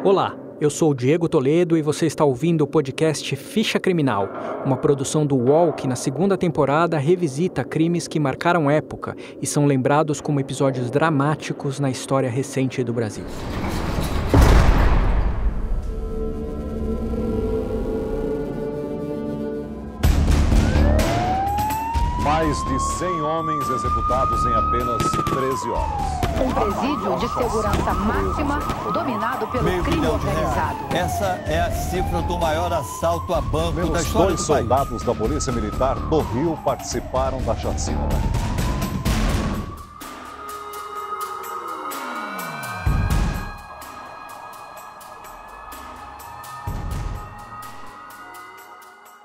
Olá, eu sou o Diego Toledo e você está ouvindo o podcast Ficha Criminal, uma produção do UOL que na segunda temporada revisita crimes que marcaram época e são lembrados como episódios dramáticos na história recente do Brasil. Mais de 100 homens executados em apenas 13 horas. Um presídio de segurança máxima dominado pelo crime organizado. Essa é a cifra do maior assalto a banco da Menos história dois do país. soldados da Polícia Militar do Rio participaram da chacina.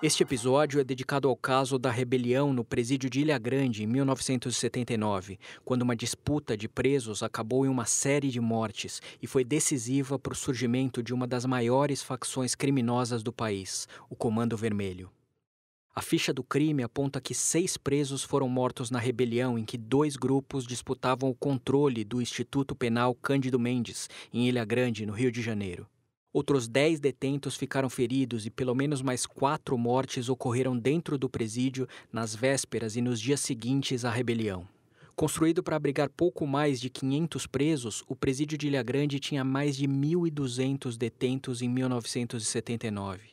Este episódio é dedicado ao caso da rebelião no presídio de Ilha Grande, em 1979, quando uma disputa de presos acabou em uma série de mortes e foi decisiva para o surgimento de uma das maiores facções criminosas do país, o Comando Vermelho. A ficha do crime aponta que 6 presos foram mortos na rebelião em que 2 grupos disputavam o controle do Instituto Penal Cândido Mendes, em Ilha Grande, no Rio de Janeiro. Outros 10 detentos ficaram feridos e pelo menos mais 4 mortes ocorreram dentro do presídio nas vésperas e nos dias seguintes à rebelião. Construído para abrigar pouco mais de 500 presos, o presídio de Ilha Grande tinha mais de 1.200 detentos em 1979.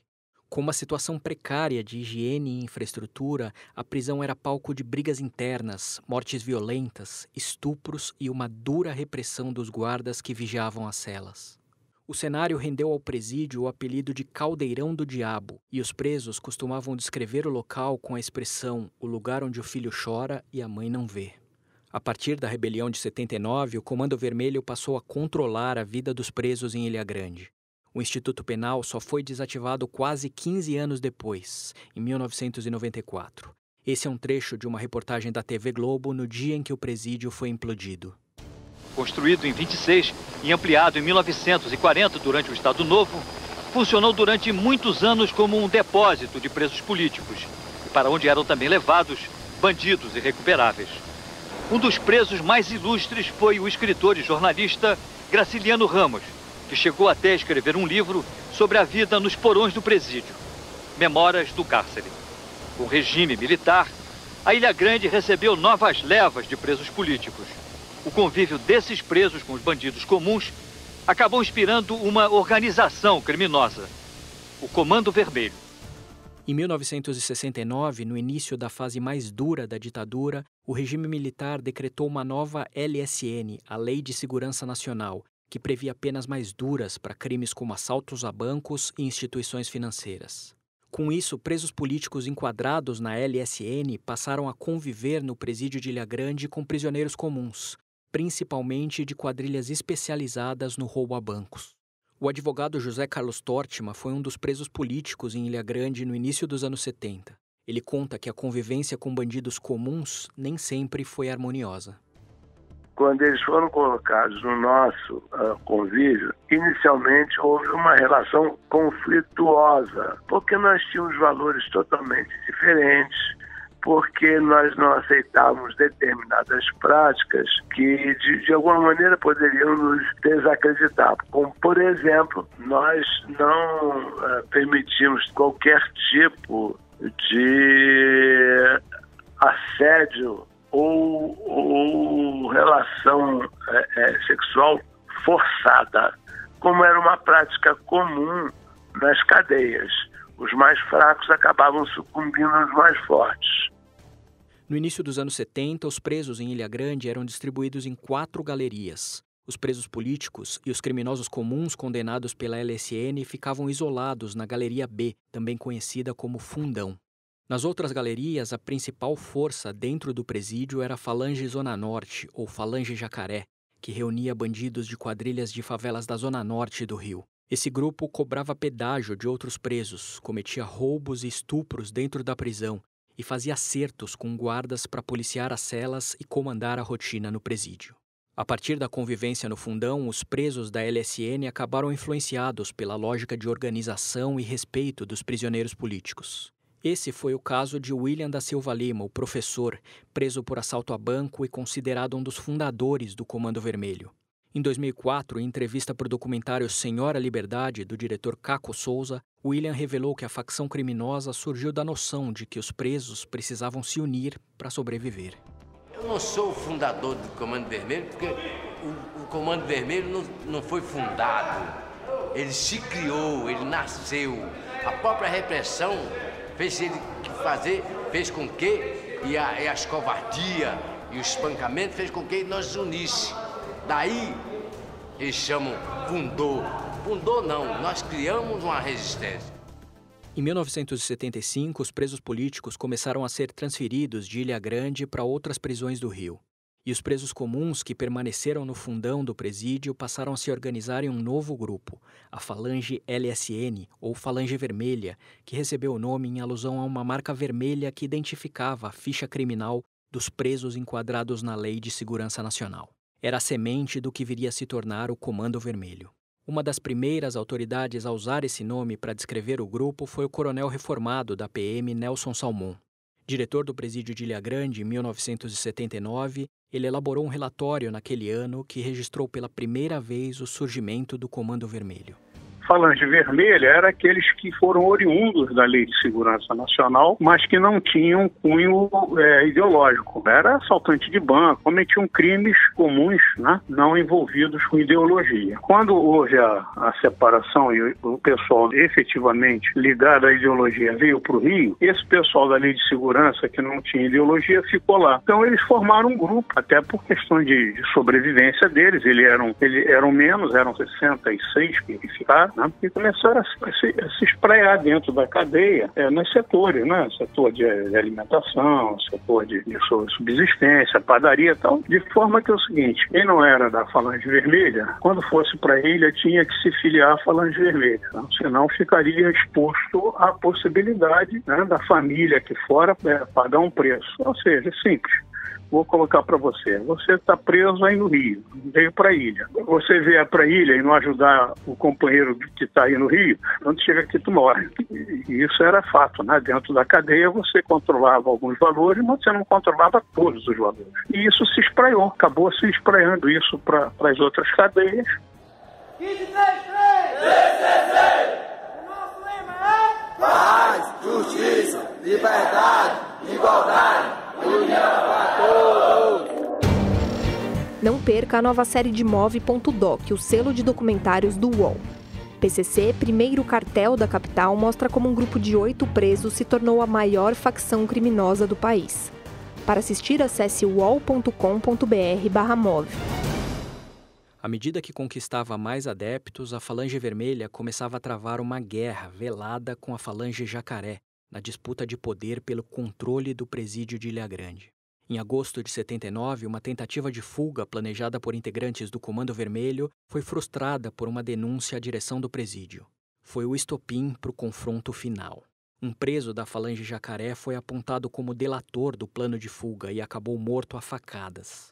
Com uma situação precária de higiene e infraestrutura, a prisão era palco de brigas internas, mortes violentas, estupros e uma dura repressão dos guardas que vigiavam as celas. O cenário rendeu ao presídio o apelido de Caldeirão do Diabo, e os presos costumavam descrever o local com a expressão "o lugar onde o filho chora e a mãe não vê". A partir da rebelião de 79, o Comando Vermelho passou a controlar a vida dos presos em Ilha Grande. O Instituto Penal só foi desativado quase 15 anos depois, em 1994. Esse é um trecho de uma reportagem da TV Globo no dia em que o presídio foi implodido. Construído em 26 e ampliado em 1940 durante o Estado Novo, funcionou durante muitos anos como um depósito de presos políticos, para onde eram também levados bandidos irrecuperáveis. Um dos presos mais ilustres foi o escritor e jornalista Graciliano Ramos, que chegou até a escrever um livro sobre a vida nos porões do presídio, Memórias do Cárcere. Com o regime militar, a Ilha Grande recebeu novas levas de presos políticos. O convívio desses presos com os bandidos comuns acabou inspirando uma organização criminosa, o Comando Vermelho. Em 1969, no início da fase mais dura da ditadura, o regime militar decretou uma nova LSN, a Lei de Segurança Nacional, que previa penas mais duras para crimes como assaltos a bancos e instituições financeiras. Com isso, presos políticos enquadrados na LSN passaram a conviver no presídio de Ilha Grande com prisioneiros comuns, principalmente de quadrilhas especializadas no roubo a bancos. O advogado José Carlos Tortima foi um dos presos políticos em Ilha Grande no início dos anos 70. Ele conta que a convivência com bandidos comuns nem sempre foi harmoniosa. Quando eles foram colocados no nosso convívio, inicialmente houve uma relação conflituosa, porque nós tínhamos valores totalmente diferentes, porque nós não aceitávamos determinadas práticas que, de alguma maneira, poderiam nos desacreditar. Como, por exemplo, nós não permitimos qualquer tipo de assédio ou relação sexual forçada, como era uma prática comum nas cadeias. Os mais fracos acabavam sucumbindo aos mais fortes. No início dos anos 70, os presos em Ilha Grande eram distribuídos em 4 galerias. Os presos políticos e os criminosos comuns condenados pela LSN ficavam isolados na Galeria B, também conhecida como Fundão. Nas outras galerias, a principal força dentro do presídio era a Falange Zona Norte, ou Falange Jacaré, que reunia bandidos de quadrilhas de favelas da Zona Norte do Rio. Esse grupo cobrava pedágio de outros presos, cometia roubos e estupros dentro da prisão e fazia acertos com guardas para policiar as celas e comandar a rotina no presídio. A partir da convivência no Fundão, os presos da LSN acabaram influenciados pela lógica de organização e respeito dos prisioneiros políticos. Esse foi o caso de William da Silva Lima, o professor, preso por assalto a banco e considerado um dos fundadores do Comando Vermelho. Em 2004, em entrevista para o documentário Senhora Liberdade, do diretor Caco Souza, William revelou que a facção criminosa surgiu da noção de que os presos precisavam se unir para sobreviver. Eu não sou o fundador do Comando Vermelho, porque o Comando Vermelho não foi fundado. Ele se criou, ele nasceu. A própria repressão fez ele fazer, fez com que, e as covardias e o espancamento fez com que nós unisse. Daí eles chamam fundou. Fundou não, nós criamos uma resistência. Em 1975, os presos políticos começaram a ser transferidos de Ilha Grande para outras prisões do Rio. E os presos comuns que permaneceram no fundão do presídio passaram a se organizar em um novo grupo, a Falange LSN, ou Falange Vermelha, que recebeu o nome em alusão a uma marca vermelha que identificava a ficha criminal dos presos enquadrados na Lei de Segurança Nacional. Era a semente do que viria a se tornar o Comando Vermelho. Uma das primeiras autoridades a usar esse nome para descrever o grupo foi o coronel reformado da PM Nelson Salmon. Diretor do presídio de Ilha Grande em 1979, ele elaborou um relatório naquele ano que registrou pela primeira vez o surgimento do Comando Vermelho. Falange Vermelha era aqueles que foram oriundos da Lei de Segurança Nacional, mas que não tinham cunho ideológico. Era assaltante de banco, cometiam crimes comuns, né, não envolvidos com ideologia. Quando houve a separação e o pessoal efetivamente ligado à ideologia veio para o Rio, esse pessoal da Lei de Segurança que não tinha ideologia ficou lá. Então eles formaram um grupo, até por questão de sobrevivência deles. Eles eram menos, eram 66 que ficaram. E começaram a se espraiar dentro da cadeia nos setores, né? Setor de alimentação, setor de subsistência, padaria e tal, de forma que é o seguinte, quem não era da Falange Vermelha, quando fosse para a ilha tinha que se filiar à Falange Vermelha, né? Senão ficaria exposto à possibilidade, né, da família aqui fora pagar um preço. Ou seja, simples. Vou colocar para você. Você está preso aí no Rio, veio para a ilha. Você vier para a ilha e não ajudar o companheiro que está aí no Rio, quando chega aqui tu morre. E isso era fato, né? Dentro da cadeia você controlava alguns valores, mas você não controlava todos os valores. E isso se espraiou, acabou se espraiando isso para as outras cadeias. 1533! 333! O nosso lema é paz, justiça, liberdade, igualdade. Não perca a nova série de Move.doc, o selo de documentários do UOL. PCC, primeiro cartel da capital, mostra como um grupo de 8 presos se tornou a maior facção criminosa do país. Para assistir, acesse uol.com.br/move. À medida que conquistava mais adeptos, a Falange Vermelha começava a travar uma guerra velada com a Falange Jacaré, na disputa de poder pelo controle do presídio de Ilha Grande. Em agosto de 79, uma tentativa de fuga planejada por integrantes do Comando Vermelho foi frustrada por uma denúncia à direção do presídio. Foi o estopim para o confronto final. Um preso da Falange Jacaré foi apontado como delator do plano de fuga e acabou morto a facadas.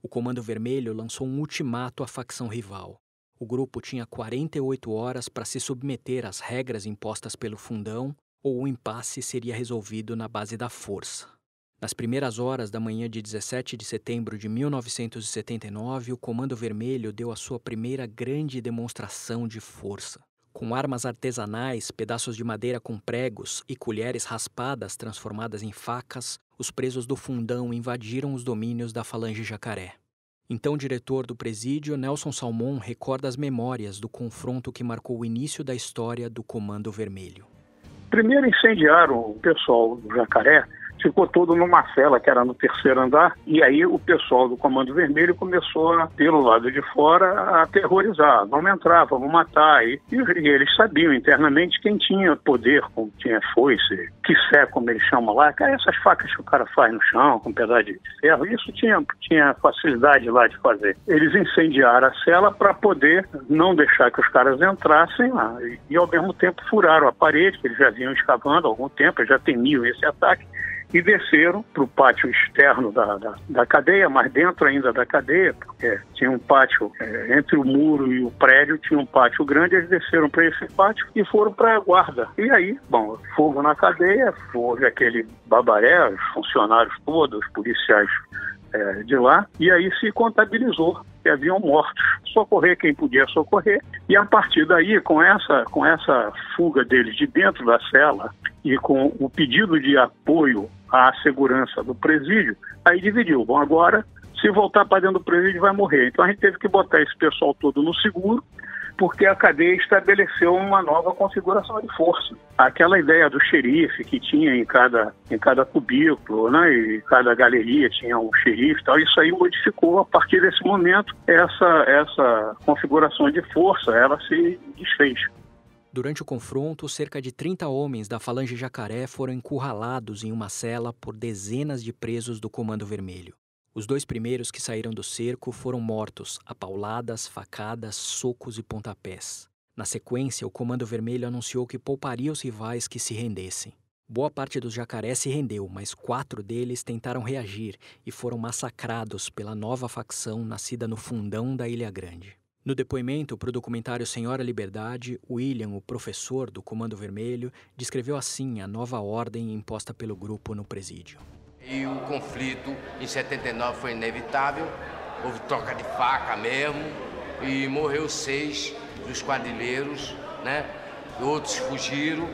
O Comando Vermelho lançou um ultimato à facção rival. O grupo tinha 48 horas para se submeter às regras impostas pelo fundão, ou o impasse seria resolvido na base da força. Nas primeiras horas da manhã de 17 de setembro de 1979, o Comando Vermelho deu a sua primeira grande demonstração de força. Com armas artesanais, pedaços de madeira com pregos e colheres raspadas transformadas em facas, os presos do fundão invadiram os domínios da Falange Jacaré. Então, o diretor do presídio, Nelson Salmon, recorda as memórias do confronto que marcou o início da história do Comando Vermelho. Primeiro incendiaram o pessoal do Jacaré, ficou todo numa cela que era no 3º andar, e aí o pessoal do Comando Vermelho começou, pelo lado de fora, a aterrorizar. Vamos entrar, vamos matar. E eles sabiam internamente quem tinha poder, como tinha foice, quissé, como eles chamam lá, que é essas facas que o cara faz no chão, com um pedaço de ferro. Isso tinha facilidade lá de fazer. Eles incendiaram a cela para poder não deixar que os caras entrassem lá. E ao mesmo tempo furaram a parede, que eles já vinham escavando há algum tempo, já temiam esse ataque. e desceram para o pátio externo da cadeia, mas dentro ainda da cadeia, porque tinha um pátio entre o muro e o prédio, tinha um pátio grande, eles desceram para esse pátio e foram para a guarda. E aí, bom, fogo na cadeia, houve aquele babaré, os funcionários todos, os policiais de lá, e aí se contabilizou que haviam mortos. Socorrer quem podia socorrer, e a partir daí, com essa fuga deles de dentro da cela e com o pedido de apoio à segurança do presídio, aí dividiu. Bom, agora, se voltar para dentro do presídio, vai morrer. Então a gente teve que botar esse pessoal todo no seguro, porque a cadeia estabeleceu uma nova configuração de força. Aquela ideia do xerife que tinha em cada cubículo, né, e cada galeria tinha um xerife e tal, isso aí modificou. A partir desse momento, essa configuração de força, ela se desfez. Durante o confronto, cerca de 30 homens da Falange Jacaré foram encurralados em uma cela por dezenas de presos do Comando Vermelho. Os 2 primeiros que saíram do cerco foram mortos, a pauladas, facadas, socos e pontapés. Na sequência, o Comando Vermelho anunciou que pouparia os rivais que se rendessem. Boa parte dos jacarés se rendeu, mas 4 deles tentaram reagir e foram massacrados pela nova facção nascida no fundão da Ilha Grande. No depoimento para o documentário Senhora Liberdade, William, o professor do Comando Vermelho, descreveu assim a nova ordem imposta pelo grupo no presídio. E o conflito em 79 foi inevitável, houve troca de faca mesmo, e morreu 6 dos quadrilheiros, né? Outros fugiram,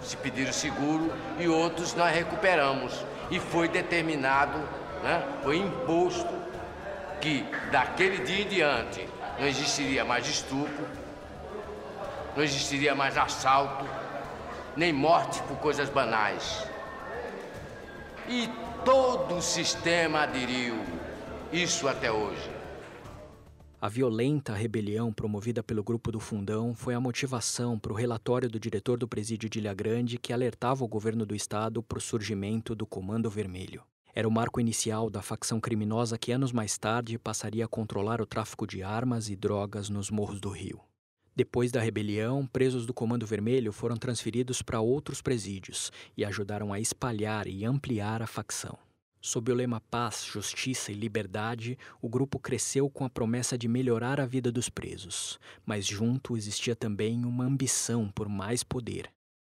se pediram seguro, e outros nós recuperamos. E foi determinado, né? Foi imposto que daquele dia em diante não existiria mais estupro, não existiria mais assalto, nem morte por coisas banais. E todo o sistema aderiu, isso até hoje. A violenta rebelião promovida pelo Grupo do Fundão foi a motivação para o relatório do diretor do presídio de Ilha Grande que alertava o governo do estado para o surgimento do Comando Vermelho. Era o marco inicial da facção criminosa que anos mais tarde passaria a controlar o tráfico de armas e drogas nos morros do Rio. Depois da rebelião, presos do Comando Vermelho foram transferidos para outros presídios e ajudaram a espalhar e ampliar a facção. Sob o lema Paz, Justiça e Liberdade, o grupo cresceu com a promessa de melhorar a vida dos presos, mas junto existia também uma ambição por mais poder.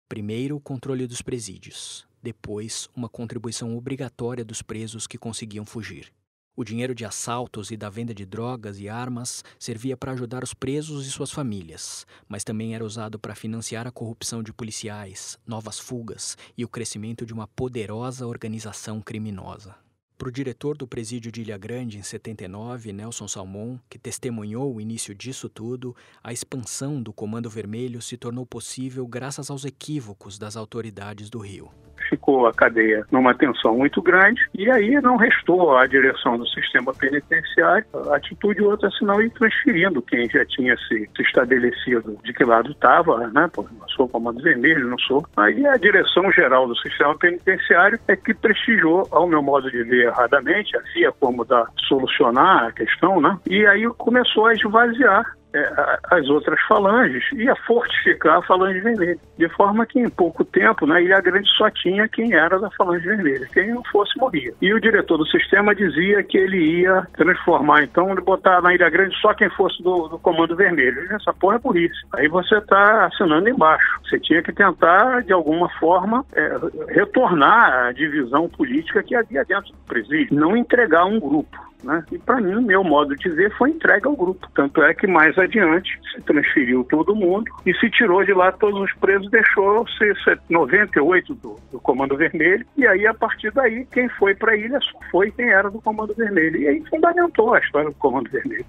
Primeiro, o controle dos presídios, depois, uma contribuição obrigatória dos presos que conseguiam fugir. O dinheiro de assaltos e da venda de drogas e armas servia para ajudar os presos e suas famílias, mas também era usado para financiar a corrupção de policiais, novas fugas e o crescimento de uma poderosa organização criminosa. Para o diretor do presídio de Ilha Grande em 79, Nelson Salmon, que testemunhou o início disso tudo, a expansão do Comando Vermelho se tornou possível graças aos equívocos das autoridades do Rio. Ficou a cadeia numa tensão muito grande e aí não restou à direção do sistema penitenciário a atitude outra senão ir transferindo quem já tinha se estabelecido de que lado estava, né? Pô, não sou Comando Vermelho, não sou. Aí a direção geral do sistema penitenciário é que prestigiou, ao meu modo de ver erradamente, havia como solucionar a questão, né? E aí começou a esvaziar as outras falanges e a fortificar a Falange Vermelha. De forma que em pouco tempo, na Ilha Grande só tinha quem era da Falange Vermelha. Quem não fosse, morria. E o diretor do sistema dizia que ele ia transformar, então, botar na Ilha Grande só quem fosse do Comando Vermelho. Essa porra é burrice. Aí você está assinando embaixo. Você tinha que tentar, de alguma forma, retornar à divisão política que havia dentro do presídio. Não entregar um grupo. Né? E para mim, meu modo de ver, foi entregue ao grupo. Tanto é que mais adiante se transferiu todo mundo e se tirou de lá todos os presos, deixou-se 98 do Comando Vermelho. E aí, a partir daí, quem foi para a ilha só foi quem era do Comando Vermelho. E aí fundamentou a história do Comando Vermelho.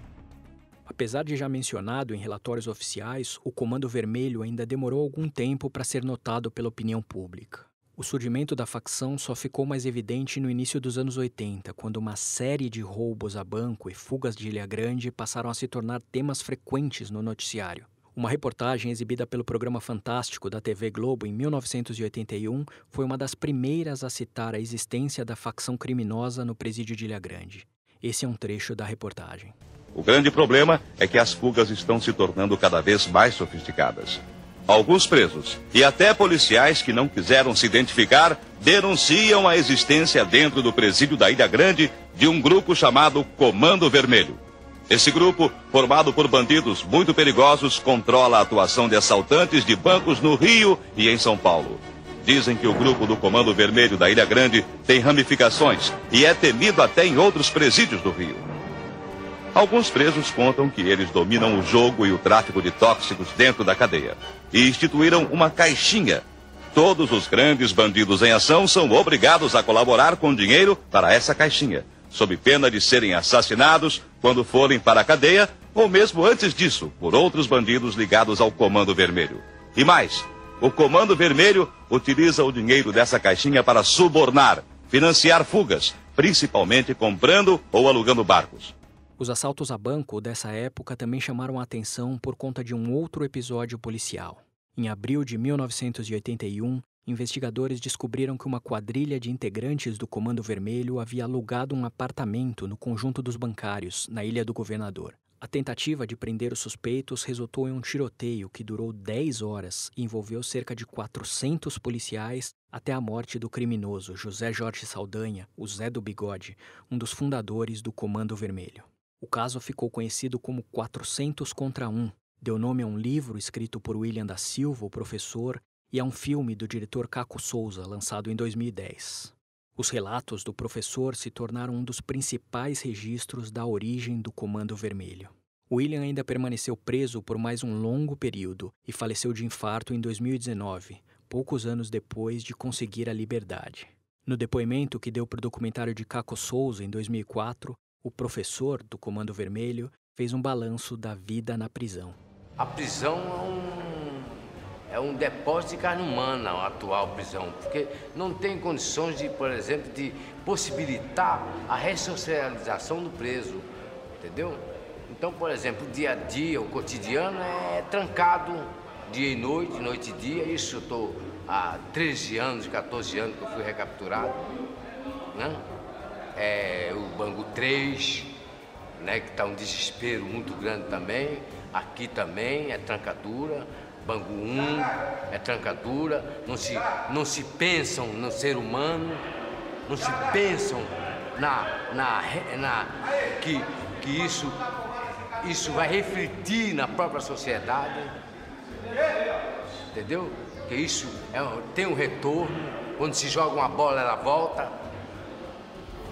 Apesar de já mencionado em relatórios oficiais, o Comando Vermelho ainda demorou algum tempo para ser notado pela opinião pública. O surgimento da facção só ficou mais evidente no início dos anos 80, quando uma série de roubos a banco e fugas de Ilha Grande passaram a se tornar temas frequentes no noticiário. Uma reportagem exibida pelo programa Fantástico da TV Globo em 1981 foi uma das primeiras a citar a existência da facção criminosa no presídio de Ilha Grande. Esse é um trecho da reportagem. O grande problema é que as fugas estão se tornando cada vez mais sofisticadas. Alguns presos e até policiais que não quiseram se identificar denunciam a existência dentro do presídio da Ilha Grande de um grupo chamado Comando Vermelho. Esse grupo, formado por bandidos muito perigosos, controla a atuação de assaltantes de bancos no Rio e em São Paulo. Dizem que o grupo do Comando Vermelho da Ilha Grande tem ramificações e é temido até em outros presídios do Rio. Alguns presos contam que eles dominam o jogo e o tráfico de tóxicos dentro da cadeia e instituíram uma caixinha. Todos os grandes bandidos em ação são obrigados a colaborar com dinheiro para essa caixinha, sob pena de serem assassinados quando forem para a cadeia ou mesmo antes disso, por outros bandidos ligados ao Comando Vermelho. E mais, o Comando Vermelho utiliza o dinheiro dessa caixinha para subornar, financiar fugas, principalmente comprando ou alugando barcos. Os assaltos a banco dessa época também chamaram a atenção por conta de um outro episódio policial. Em abril de 1981, investigadores descobriram que uma quadrilha de integrantes do Comando Vermelho havia alugado um apartamento no Conjunto dos Bancários, na Ilha do Governador. A tentativa de prender os suspeitos resultou em um tiroteio que durou 10 horas e envolveu cerca de 400 policiais até a morte do criminoso José Jorge Saldanha, o Zé do Bigode, um dos fundadores do Comando Vermelho. O caso ficou conhecido como 400 contra 1, deu nome a um livro escrito por William da Silva, o professor, e a um filme do diretor Caco Souza, lançado em 2010. Os relatos do professor se tornaram um dos principais registros da origem do Comando Vermelho. William ainda permaneceu preso por mais um longo período e faleceu de infarto em 2019, poucos anos depois de conseguir a liberdade. No depoimento que deu para o documentário de Caco Souza em 2004, o professor do Comando Vermelho fez um balanço da vida na prisão. A prisão é um depósito de carne humana, a atual prisão, porque não tem condições de, por exemplo, de possibilitar a ressocialização do preso, entendeu? Então, por exemplo, o dia a dia, o cotidiano é trancado dia e noite, noite e dia. Isso eu estou há 13 anos, 14 anos que eu fui recapturado, né? O Bangu 3, né, que está um desespero muito grande também. Aqui também é trancadura. Bangu 1 é trancadura. Não se pensam no ser humano, não se pensam que isso vai refletir na própria sociedade, entendeu? Que isso tem um retorno. Quando se joga uma bola, ela volta.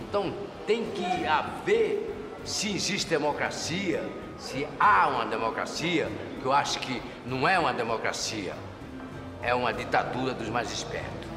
Então, tem que haver, se existe democracia, se há uma democracia, que eu acho que não é uma democracia, é uma ditadura dos mais espertos.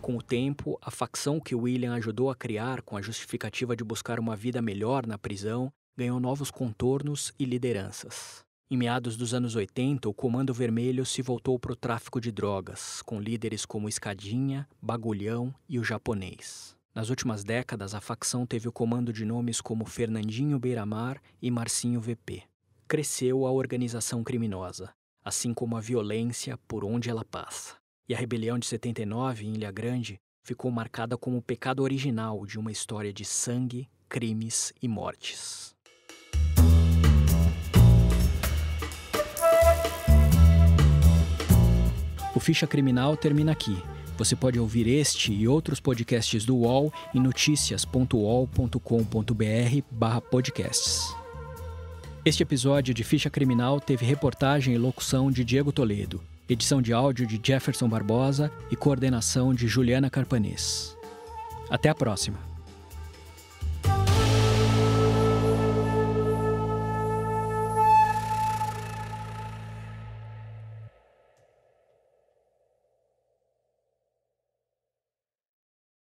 Com o tempo, a facção que William ajudou a criar com a justificativa de buscar uma vida melhor na prisão ganhou novos contornos e lideranças. Em meados dos anos 80, o Comando Vermelho se voltou para o tráfico de drogas, com líderes como Escadinha, Bagulhão e o Japonês. Nas últimas décadas, a facção teve o comando de nomes como Fernandinho Beiramar e Marcinho VP. Cresceu a organização criminosa, assim como a violência por onde ela passa. E a rebelião de 79, em Ilha Grande, ficou marcada como o pecado original de uma história de sangue, crimes e mortes. O Ficha Criminal termina aqui. Você pode ouvir este e outros podcasts do UOL em noticias.uol.com.br/podcasts. Este episódio de Ficha Criminal teve reportagem e locução de Diego Toledo, edição de áudio de Jefferson Barbosa e coordenação de Juliana Carpanês. Até a próxima!